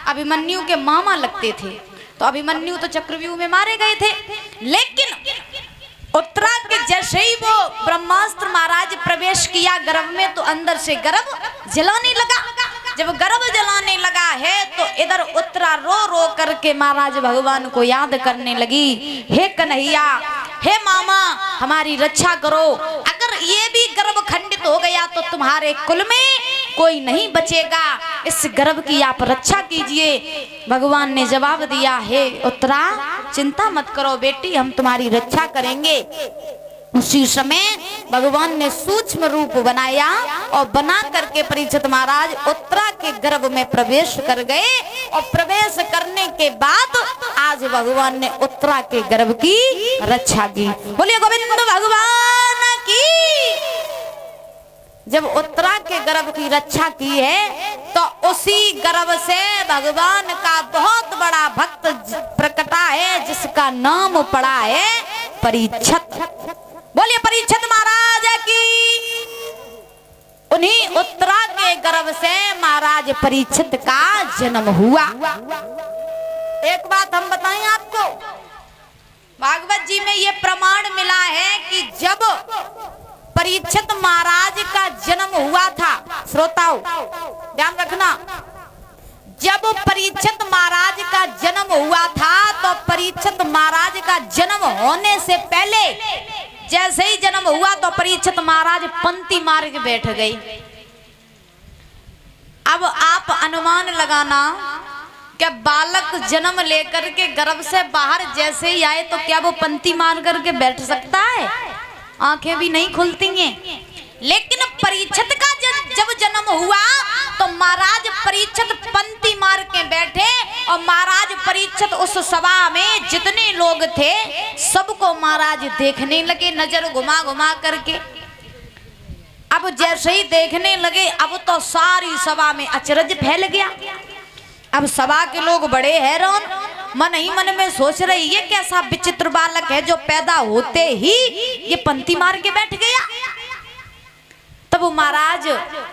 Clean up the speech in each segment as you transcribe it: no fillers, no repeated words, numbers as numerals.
अभिमन्यु के मामा लगते थे। तो अभिमन्यु तो चक्रव्यूह में मारे गए थे, लेकिन उत्तरा के जैसे ही वो ब्रह्मास्त्र महाराज प्रवेश किया गर्भ में, तो अंदर से गर्भ जलाने लगा। जब गर्भ जलाने लगा है तो इधर उत्तरा रो रो करके महाराज भगवान को याद करने लगी, हे कन्हैया, हे मामा, हमारी रक्षा करो। अगर ये भी गर्भ खंडित हो गया तो तुम्हारे कुल में कोई नहीं बचेगा, इस गर्भ की आप रक्षा कीजिए। भगवान ने जवाब दिया, हे उत्तरा, चिंता मत करो बेटी, हम तुम्हारी रक्षा करेंगे। उसी समय भगवान ने सूक्ष्म रूप बनाया और बना करके परीक्षित महाराज उत्तरा के गर्भ में प्रवेश कर गए। और प्रवेश करने के बाद आज भगवान ने उत्तरा के गर्भ की रक्षा की। बोलिए गोविंद भगवान की। जब उत्तरा के गर्भ की रक्षा की है तो उसी गर्भ से भगवान का बहुत बड़ा भक्त प्रकटा है, जिसका नाम पड़ा है परीक्षित। बोलिए परीक्षित महाराज की। उन्हीं उत्तरा के गर्भ से महाराज परीक्षित का जन्म हुआ। एक बात हम बताएं आपको, भागवत जी में ये प्रमाण मिला है कि जब परीक्षित महाराज का जन्म हुआ था, श्रोताओं ध्यान रखना, जब परीक्षित महाराज का जन्म हुआ था तो परीक्षित महाराज का जन्म होने से पहले जैसे ही जन्म हुआ तो परीक्षित महाराज पंक्ति मार के बैठ गई। अब आप अनुमान लगाना, क्या बालक जन्म लेकर के गर्भ से बाहर जैसे ही आए तो क्या वो पंक्ति मार करके बैठ सकता है? आंखें भी नहीं खुलती हैं। लेकिन परीक्षित का जब जन्म हुआ तो महाराज परीक्षित पंक्ति मार के बैठे और महाराज परीक्षित उस सभा में जितने लोग थे सबको महाराज देखने लगे, नजर घुमा घुमा करके। अब जैसे ही देखने लगे अब तो सारी सभा में अचरज फैल गया। अब सभा के लोग बड़े हैरान, मन ही मन में सोच रहे ये कैसा विचित्र बालक है जो पैदा होते ही ये पंक्ति मार के बैठ गया। तब महाराज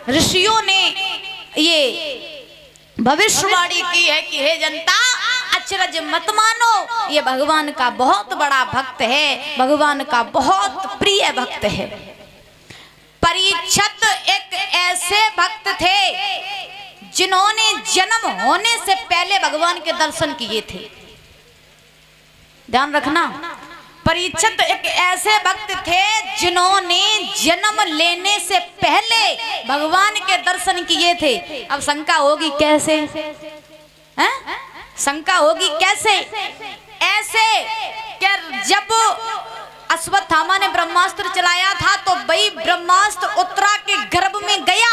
ऋषियों ने ये भविष्यवाणी की है कि हे जनता, अचरज मत मानो, ये भगवान का बहुत बड़ा भक्त है, भगवान का बहुत प्रिय भक्त है। परीक्षित एक ऐसे भक्त थे जिन्होंने जन्म होने से पहले भगवान के दर्शन किए थे। ध्यान रखना, परीक्षित एक ऐसे भक्त थे जिन्होंने जन्म लेने से पहले भगवान के दर्शन किए थे। अब शंका होगी कैसे है? शंका होगी कैसे? ऐसे क्या जब अश्वत्थामा ने ब्रह्मास्त्र चलाया था तो वही ब्रह्मास्त्र उत्तरा के गर्भ में गया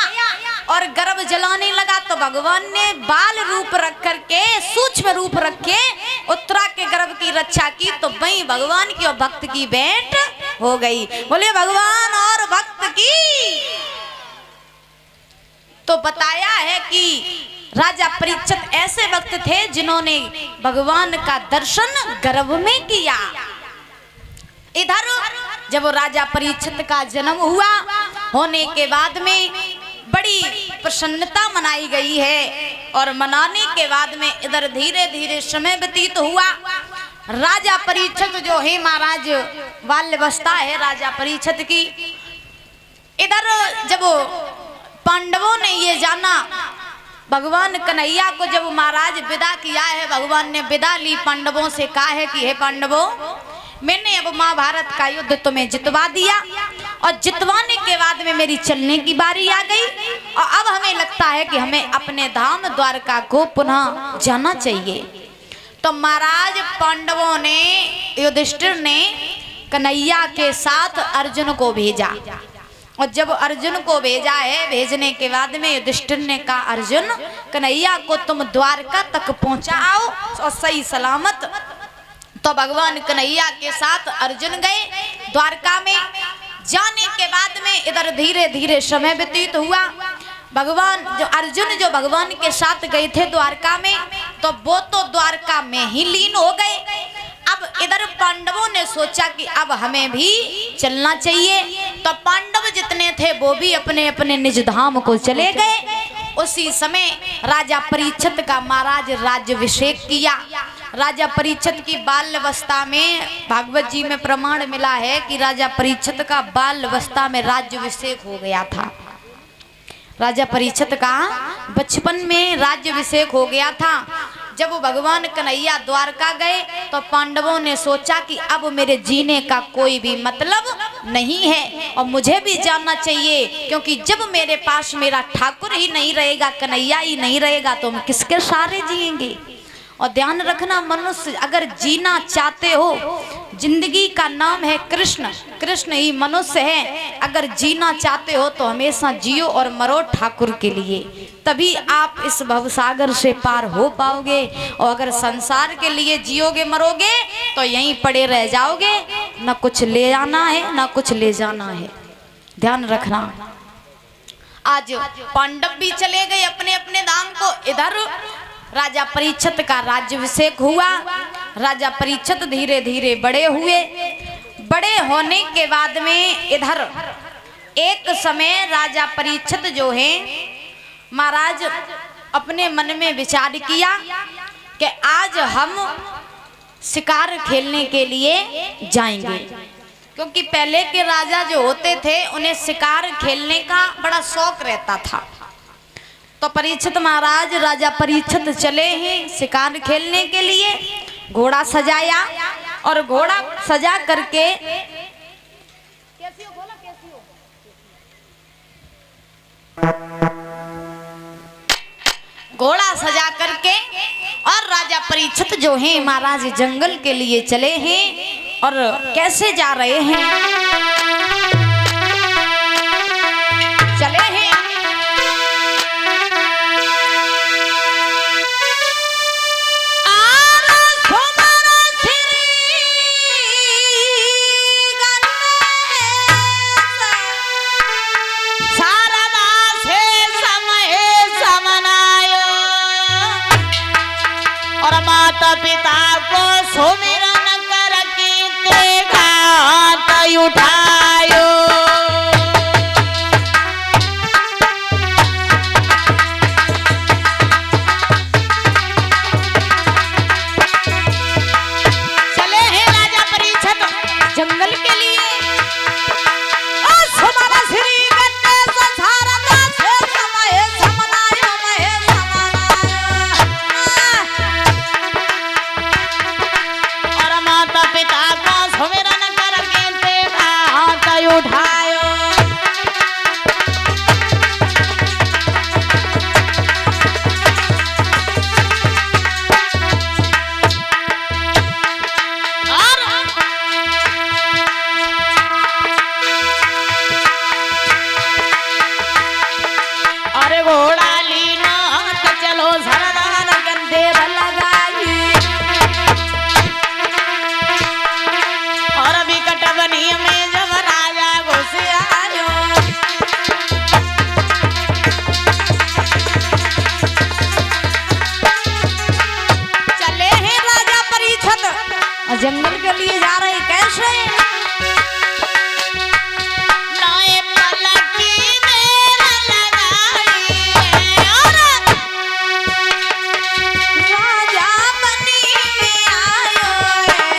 और गर्भ जलाने लगा तो भगवान ने बाल रूप रख करके, सूक्ष्म रूप रख के उत्तरा के गर्भ की रक्षा की। तो वही भगवान की और भक्त की भेंट हो गई। बोले भगवान और भक्त की। तो बताया है कि राजा परीक्षित ऐसे भक्त थे जिन्होंने भगवान का दर्शन गर्भ में किया। इधर जब राजा परीक्षित का जन्म हुआ होने के बाद में बड़ी प्रसन्नता मनाई गई है और मनाने के बाद में इधर धीरे धीरे समय व्यतीत हुआ। राजा परीक्षित जो है महाराज बाल्यावस्था है राजा परीक्षित की। इधर जब पांडवों ने ये जाना, भगवान कन्हैया को जब महाराज विदा किया है, भगवान ने विदा ली, पांडवों से कहा है कि हे पांडवों, मैंने अब महाभारत का युद्ध तुम्हें जितवा दिया और जितवाने के बाद में मेरी चलने की बारी आ गई और अब हमें लगता है कि हमें अपने धाम द्वारका को पुनः जाना चाहिए। तो महाराज पांडवों ने, युधिष्ठिर ने कन्हैया के साथ अर्जुन को भेजा और जब अर्जुन को भेजा है, भेजने के बाद में युधिष्ठिर ने कहा अर्जुन, कन्हैया को तुम द्वारका तक पहुंचाओ और सही सलामत। तो भगवान कन्हैया के साथ अर्जुन गए द्वारका में। जाने के बाद में इधर धीरे धीरे समय व्यतीत हुआ। भगवान जो अर्जुन जो भगवान के साथ गए थे द्वारका में, तो वो तो द्वारका में ही लीन हो गए। अब इधर पांडवों ने सोचा कि अब हमें भी चलना चाहिए। तो पांडव जितने थे वो भी अपने अपने निज धाम को चले गए उसी समय राजा परीक्षित का महाराज राज्याभिषेक किया। राजा परीक्षित की बाल अवस्था में भागवत जी में प्रमाण मिला है कि राजा परीक्षित का बाल अवस्था में राज्याभिषेक हो गया था। राजा परीक्षित का बचपन में राज्याभिषेक हो गया था। जब भगवान कन्हैया द्वारका गए तो पांडवों ने सोचा कि अब मेरे जीने का कोई भी मतलब नहीं है और मुझे भी जानना चाहिए, क्योंकि जब मेरे पास मेरा ठाकुर ही नहीं रहेगा, कन्हैया ही नहीं रहेगा, तो हम किसके सहारे जिएंगे। और ध्यान रखना, मनुष्य अगर जीना चाहते हो, जिंदगी का नाम है कृष्ण, कृष्ण ही मनुष्य है। अगर जीना चाहते हो तो हमेशा जियो और मरो ठाकुर के लिए, तभी आप इस भवसागर से पार हो पाओगे। और अगर संसार के लिए जियोगे मरोगे तो यहीं पड़े रह जाओगे, ना कुछ ले आना है ना कुछ ले जाना है। ध्यान रखना। आज पांडव भी चले गए अपने अपने धाम को। इधर राजा परीक्षित का राज्याभिषेक हुआ। राजा परीक्षित धीरे धीरे बड़े हुए। बड़े होने के बाद में इधर एक समय राजा परीक्षित जो है महाराज अपने मन में विचार किया कि आज हम शिकार खेलने के लिए जाएंगे, क्योंकि पहले के राजा जो होते थे उन्हें शिकार खेलने का बड़ा शौक रहता था। तो परीक्षित महाराज राजा परीक्षित चले हैं शिकार खेलने के लिए। घोड़ा सजाया और घोड़ा सजा करके घोड़ा सजा करके और राजा परीक्षित जो हैं महाराज जंगल के लिए चले हैं। और कैसे जा रहे हैं, चले हैं माता पिता को सुमिरन कर कीते हाथ उठायो। चले हैं राजा परीक्षित जंगल के लिए। और सुमन श्री गणेश शारदा से समय समनायो महे माता पिता का सुमिरन करके तेरा हाथ उठायो। अरे घोड़ा लीना तो चलो सरदार गंदे लगाई। और विकट बनी में जब राजा घुस आयो। चले हैं राजा परीक्षित जंगल के लिए जा रहे। कैसे नए पलकी मेरा लगाई और राजा बनी में आयो है।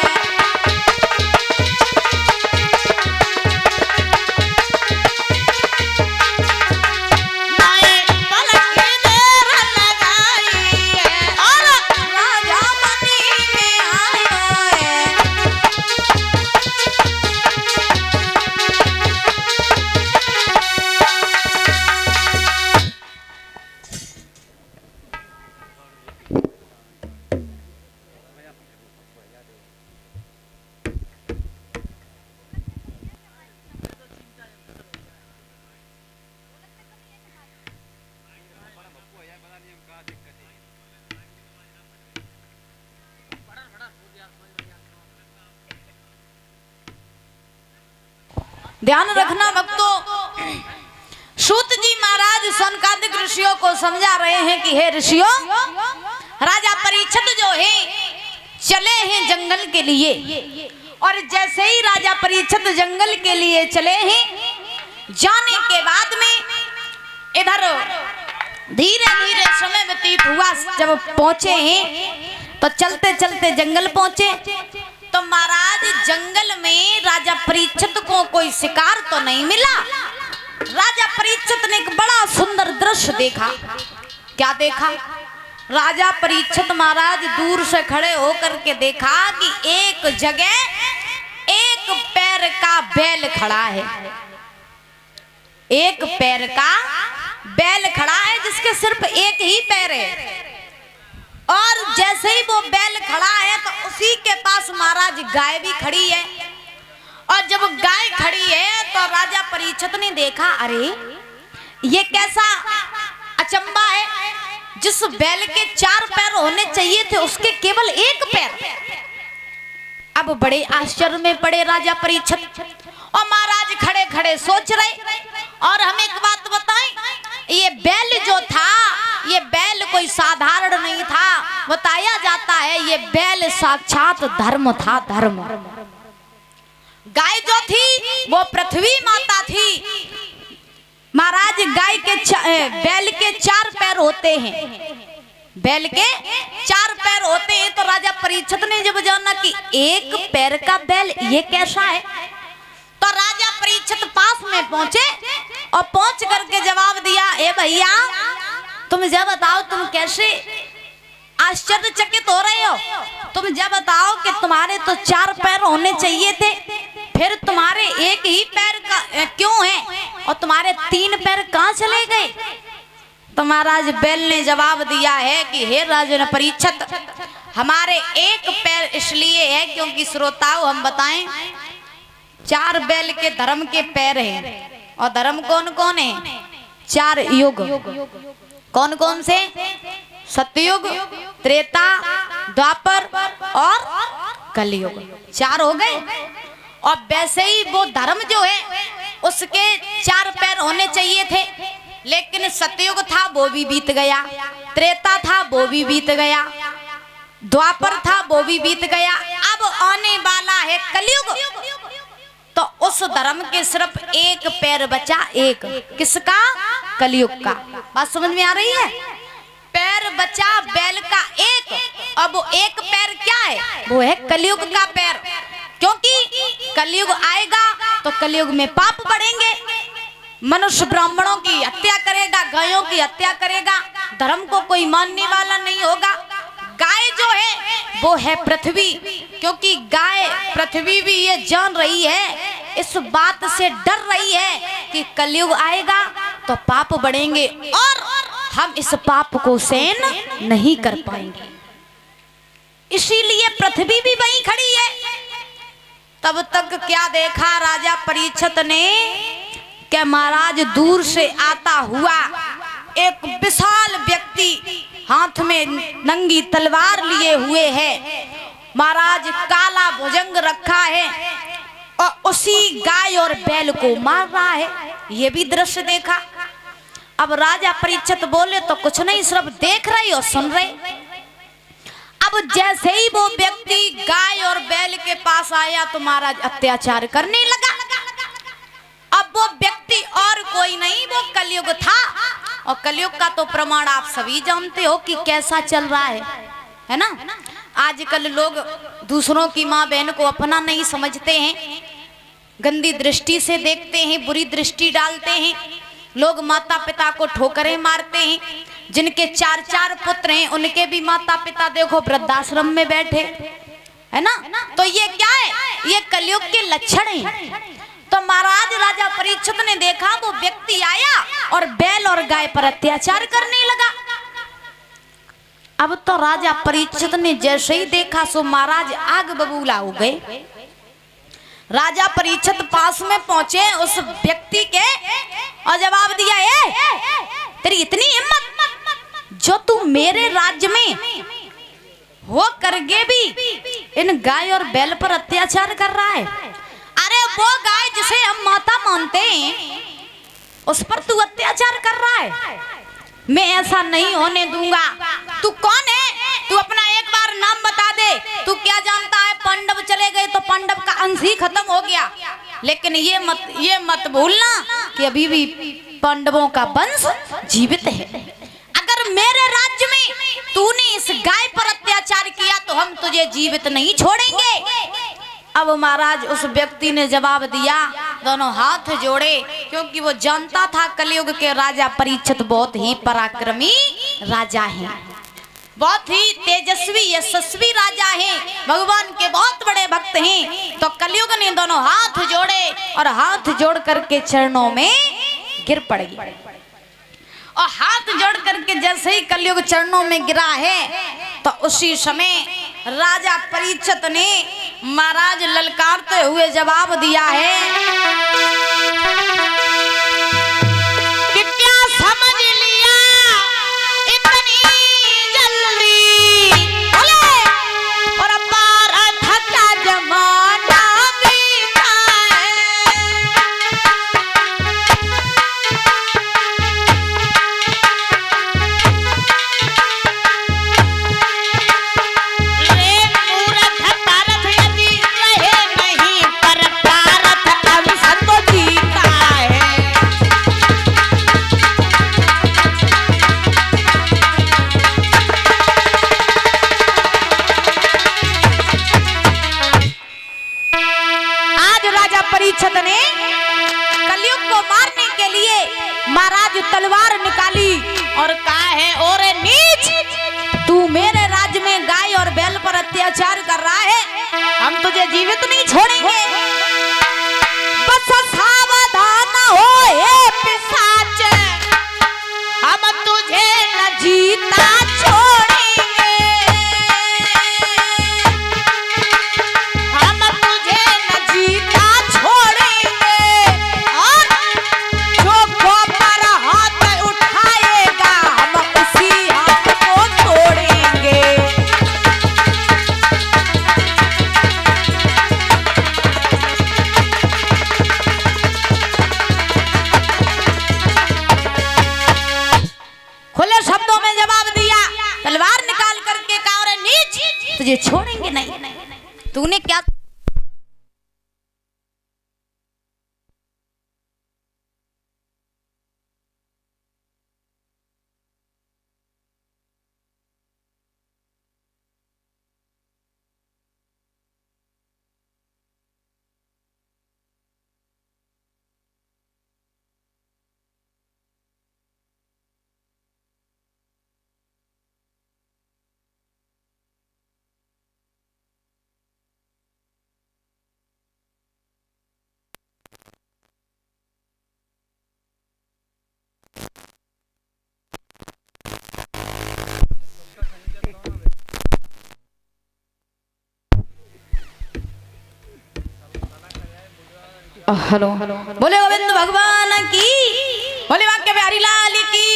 ध्यान रखना भक्तों, सूत जी महाराज सनकादिक ऋषियों को समझा रहे हैं कि हे ऋषियों, राजा परीक्षित जो है चले हैं जंगल के लिए। और जैसे ही राजा परीक्षित जंगल के लिए चले हैं, जाने के बाद में इधर धीरे धीरे समय व्यतीत हुआ। जब पहुंचे हैं तो चलते चलते जंगल पहुंचे तो महाराज जंगल में राजा परीक्षित को कोई शिकार तो नहीं मिला। राजा परीक्षित ने एक बड़ा सुंदर दृश्य देखा। क्या देखा? राजा परीक्षित महाराज दूर से खड़े होकर के देखा कि एक जगह एक पैर का बैल खड़ा है। एक पैर का बैल खड़ा है जिसके सिर्फ एक ही पैर है। और जैसे ही वो बैल खड़ा है तो उसी के पास महाराज गाय भी खड़ी है। और जब गाय खड़ी है तो राजा परीक्षित ने देखा, अरे ये कैसा अचंबा है, जिस बैल के 4 पैर होने चाहिए थे उसके केवल 1 पैर। अब बड़े आश्चर्य में पड़े राजा परीक्षित और महाराज खड़े खड़े सोच रहे। और हम एक बात बताएं, ये बैल जो था, ये बैल कोई साधारण नहीं था। बताया जाता है ये बैल साक्षात धर्म था, धर्म। गाय जो थी वो पृथ्वी माता थी। महाराज गाय के बैल के 4 पैर होते हैं। बैल के 4 पैर होते हैं। तो राजा परीक्षित ने जब जाना कि 1 पैर का बैल ये कैसा है, तो राजा परीक्षित पास में पहुंचे और पहुंच करके जवाब दिया, ए भैया तुम जब बताओ तुम कैसे आश्चर्यचकित हो रहे हो। तुम जब बताओ कि तुम्हारे तो 4 पैर होने चाहिए थे, फिर तुम्हारे 1 ही पैर का क्यों है और तुम्हारे 3 पैर कहाँ चले गए। तो महाराज बैल ने जवाब दिया है कि हे राजा परीक्षित, हमारे 1 पैर इसलिए है क्योंकि श्रोताओं हम बताएं 4 बैल के धर्म के पैर हैं। और धर्म कौन कौन है? 4 युग। कौन कौन से? सतयुग, त्रेता, द्वापर और कलयुग। 4 हो गए। और वैसे ही वो धर्म जो है उसके 4 पैर होने चाहिए थे, लेकिन सतयुग था वो भी बीत गया, त्रेता था वो भी बीत गया, द्वापर था वो भी बीत गया। अब आने वाला है कलयुग, तो उस धर्म के सिर्फ 1 पैर बचा। 1 किसका? कलयुग का। बात समझ में आ रही है? पैर बचा बैल का 1। अब 1 पैर क्या है? वो है कलयुग का पैर। क्योंकि कलयुग आएगा तो कलयुग में पाप बढ़ेंगे। मनुष्य ब्राह्मणों की हत्या करेगा, गायों की हत्या करेगा, धर्म को कोई मानने वाला नहीं होगा। गाय जो है वो है पृथ्वी, क्योंकि गाय पृथ्वी भी ये जान रही है, इस बात से डर रही है कि कलयुग आएगा तो पाप बढ़ेंगे और हम इस पाप को सहन नहीं कर पाएंगे। इसीलिए पृथ्वी भी वहीं खड़ी है। तब तक क्या देखा राजा परीक्षित ने कि महाराज दूर से आता हुआ एक विशाल व्यक्ति हाथ में नंगी तलवार लिए हुए है। महाराज काला भुजंग रखा है और उसी गाय और बैल को मार रहा है। ये भी दृश्य देखा। अब राजा परीक्षित बोले तो कुछ नहीं, सिर्फ देख रहे और सुन रहे। अब जैसे ही वो व्यक्ति गाय और बैल के पास आया तो महाराज अत्याचार करने लगा। अब वो व्यक्ति और कोई नहीं, वो कलयुग था। और कलयुग का तो प्रमाण आप सभी जानते हो कि कैसा चल रहा है ना। आजकल लोग दूसरों की माँ बहन को अपना नहीं समझते हैं, गंदी दृष्टि से देखते हैं, बुरी दृष्टि डालते हैं। लोग माता पिता को ठोकरें मारते हैं। जिनके 4-4 पुत्र हैं उनके भी माता पिता देखो वृद्धाश्रम में बैठे, है ना। तो ये क्या है? ये कलयुग के लक्षण हैं। तो महाराज राजा परीक्षित ने देखा वो व्यक्ति आया और बैल और गाय पर अत्याचार करने लगा। अब तो राजा परीक्षित ने जैसे ही देखा सो महाराज आग बबूला हो गए। राजा परीक्षित पास में पहुंचे उस व्यक्ति के और जवाब दिया, तेरी इतनी हिम्मत जो तू मेरे राज्य में हो करके भी इन गाय और बैल पर अत्याचार कर रहा है। अरे वो गाय जिसे हम माता मानते हैं उस पर तू अत्याचार कर रहा है। मैं ऐसा नहीं होने दूंगा। तू कौन है? तू अपना एक बार नाम बता दे। तू क्या जानता है? पांडव चले गए तो पांडव का अंश ही खत्म हो गया। लेकिन ये मत भूलना कि अभी भी पांडवों का वंश जीवित है। इस गाय पर अत्याचार किया तो हम तुझे जीवित नहीं छोड़ेंगे। अब महाराज उस व्यक्ति ने जवाब दिया, दोनों हाथ जोड़े, क्योंकि वो जानता था कलयुग के राजा परीक्षित बहुत ही पराक्रमी राजा हैं, बहुत ही तेजस्वी यशस्वी राजा हैं, भगवान के बहुत बड़े भक्त हैं। तो कलयुग ने दोनों हाथ जोड़े और हाथ जोड़ करके चरणों में गिर पड़ी। और हाथ जोड़ करके जैसे ही कलयुग चरणों में गिरा है तो उसी समय राजा परीक्षित ने महाराज ललकारते हुए जवाब दिया है कि क्या समझ लिया इतनी जल्दी, और भारत का जमाना बीता है। रे मूर्ख भारत यदि रहे नहीं, पर भारत अब सब जीता है। आज राजा परीक्षित ने कलयुग को मारने के लिए महाराज तलवार निकाली और कहा है, और नीच, तू मेरे राज्य में गाय और बैल पर अत्याचार कर रहा है, हम तुझे जीवित नहीं छोड़ेंगे। बस सावधान हो ए पिशाच, हम तुझे न जीता छोड़ेंगे, हम तुझे न जीता छोड़ेंगे। और जो गोबर हाथ उठाएगा हम उसी हाथ को तोड़ेंगे। खुले शब्दों में जवाब दिया, तलवार निकाल करके कहा, और नीच, तुझे छोड़ेंगे नहीं। तूने क्या हेलो, बोले गोविंद भगवान की, बोले वाक्य बिहारी लाल की।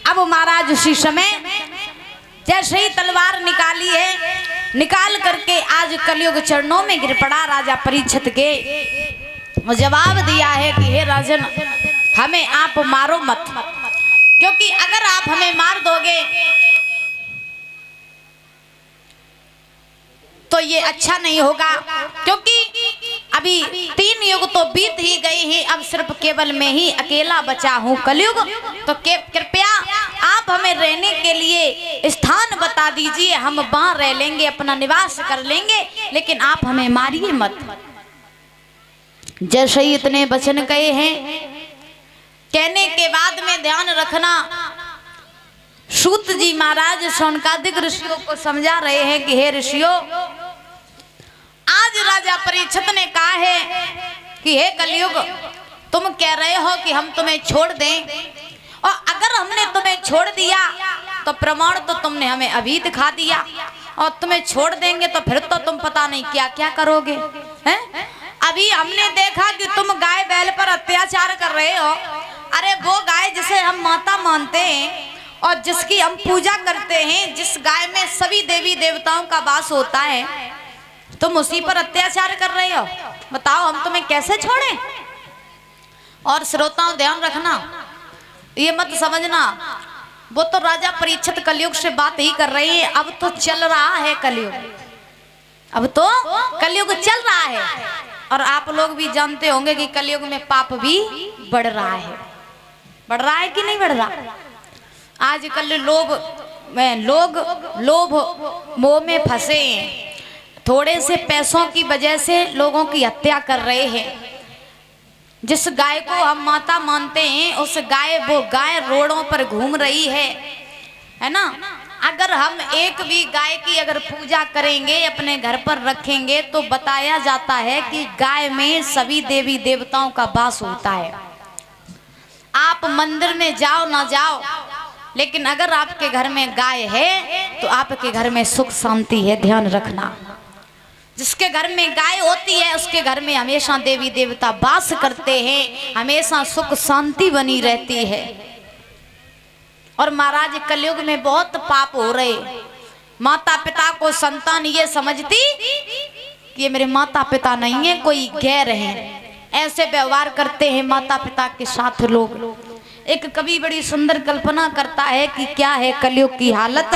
अब महाराज उसी समय जैसे ही तलवार निकाली है, निकाल करके आज कलयुग चरणों में गिर पड़ा राजा परीक्षित के। वो जवाब दिया है कि हे राजन, हमें आप मारो मत, क्योंकि अगर आप हमें मार दोगे तो ये अच्छा नहीं होगा, क्योंकि अभी 3 युग तो बीत ही गए हैं, अब सिर्फ केवल मैं ही अकेला बचा हूँ कलयुग। तो कृपया आप हमें रहने के लिए स्थान बता दीजिए, हम वहां रह लेंगे, अपना निवास कर लेंगे, लेकिन आप हमें मारिए मत। जैसे ही इतने वचन कहे हैं, कहने के बाद में ध्यान रखना, सूत जी महाराज शौनकादिक ऋषियों को समझा रहे हैं कि हे ऋषियों, आज राजा परीक्षित ने कहा है कि हे कलयुग, तुम कह रहे हो कि हम तुम्हें छोड़ दें, और अगर हमने तुम्हें छोड़ दिया तो प्रमाण तो तुमने हमें अभी दिखा दिया, और तुम्हें छोड़ देंगे तो फिर तो तुम पता नहीं क्या क्या करोगे, हैं? अभी हमने देखा कि तुम गाय बैल पर अत्याचार कर रहे हो। अरे वो गाय जिसे हम माता मानते हैं और जिसकी हम पूजा करते हैं, जिस गाय में सभी देवी देवताओं का वास होता है, तुम उसी पर अत्याचार कर रहे हो। बताओ हम तुम्हें कैसे छोड़ें? और श्रोताओं ध्यान रखना, ये मत समझना वो तो राजा परीक्षित कलयुग से बात ही कर रही है, अब तो चल रहा है कलयुग, अब तो कलयुग चल रहा है। और आप लोग भी जानते होंगे कि कलयुग में पाप भी बढ़ रहा है। बढ़ रहा है कि नहीं बढ़ रहा? आजकल लोग में लोग लोभ मोह में फंसे हैं। थोड़े से पैसों की वजह से लोगों की हत्या कर रहे हैं। जिस गाय को हम माता मानते हैं उस वो गाय रोडों पर घूम रही है ना। अगर हम एक भी गाय की अगर पूजा करेंगे, अपने घर पर रखेंगे, तो बताया जाता है कि गाय में सभी देवी देवताओं का वास होता है। आप मंदिर में जाओ ना जाओ, लेकिन अगर आपके घर में गाय है तो आपके घर में सुख शांति है, ध्यान रखना। जिसके घर में गाय होती है उसके घर में हमेशा देवी देवता वास करते हैं, हमेशा सुख शांति बनी रहती है। और महाराज कलयुग में बहुत पाप हो रहे। माता पिता को संतान ये समझती कि ये मेरे माता पिता नहीं है, कोई गैर है, ऐसे व्यवहार करते हैं माता पिता के साथ लोग। एक कवि बड़ी सुंदर कल्पना करता है कि क्या है कलयुग की हालत।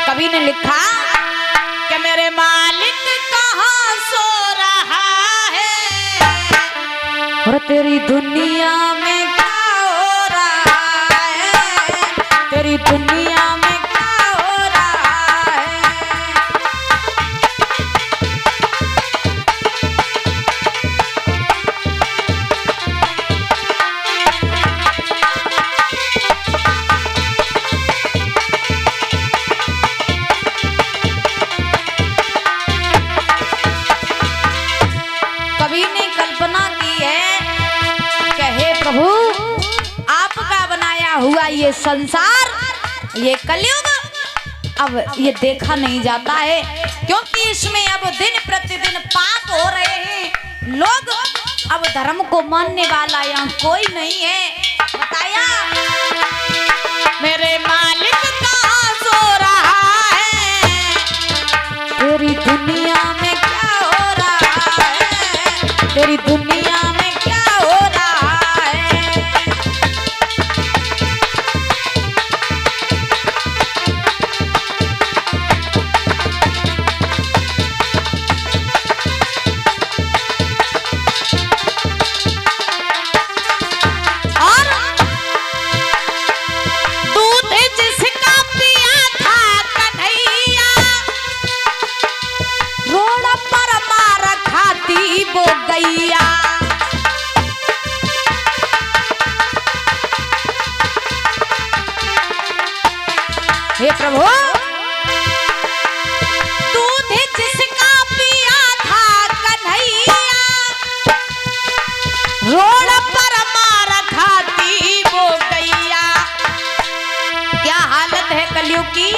कवि ने लिखा कि मेरे मालिक कहाँ सो रहा है, और तेरी दुनिया में क्या हो रहा है, तेरी दुनिया में क्या हो रहा है। कवि ने कल्पना की है कि हे प्रभु, आपका बनाया हुआ ये संसार, ये कलयुग अब ये देखा नहीं जाता है, क्योंकि इसमें अब दिन प्रतिदिन पाप हो रहे हैं। लोग अब धर्म को मानने वाला यहाँ कोई नहीं है। बताया मेरे मालिक कहाँ सो रहा है, तेरी दुनिया में क्या हो रहा है, तेरी दुनिया में क्या हो रहा है। और दूध जिसका पिया था कन्हैया, रोड पर मार खाती वो गैया। हे प्रभु, दूध जिसका पिया था कन्हैया, रोड पर मार खाती वो गैया। क्या हालत है कलयुग की।